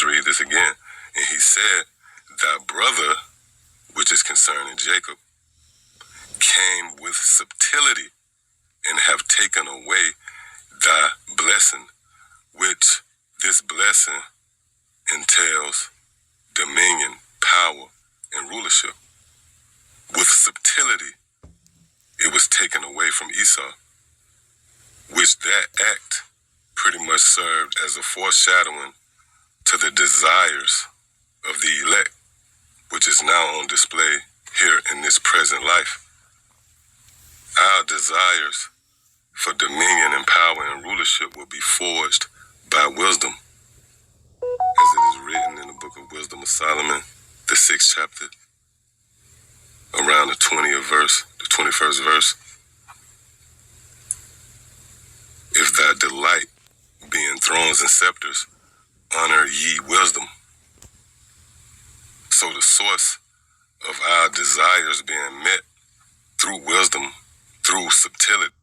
let's read this again. And he said, thy brother, which is concerning Jacob, came with subtlety and have taken away thy blessing, which this blessing entails dominion, power, and rulership. With subtlety, it was taken away from Esau, which that act pretty much served as a foreshadowing to the desires of the elect, which is now on display here in this present life. Our desires for dominion and power and rulership will be forged by wisdom, as it is written in the book of Wisdom of Solomon, the 6th chapter, around the 20th verse, the 21st verse. If thy delight be in thrones and scepters, honor ye wisdom. So the source of our desires being met through wisdom, through subtlety,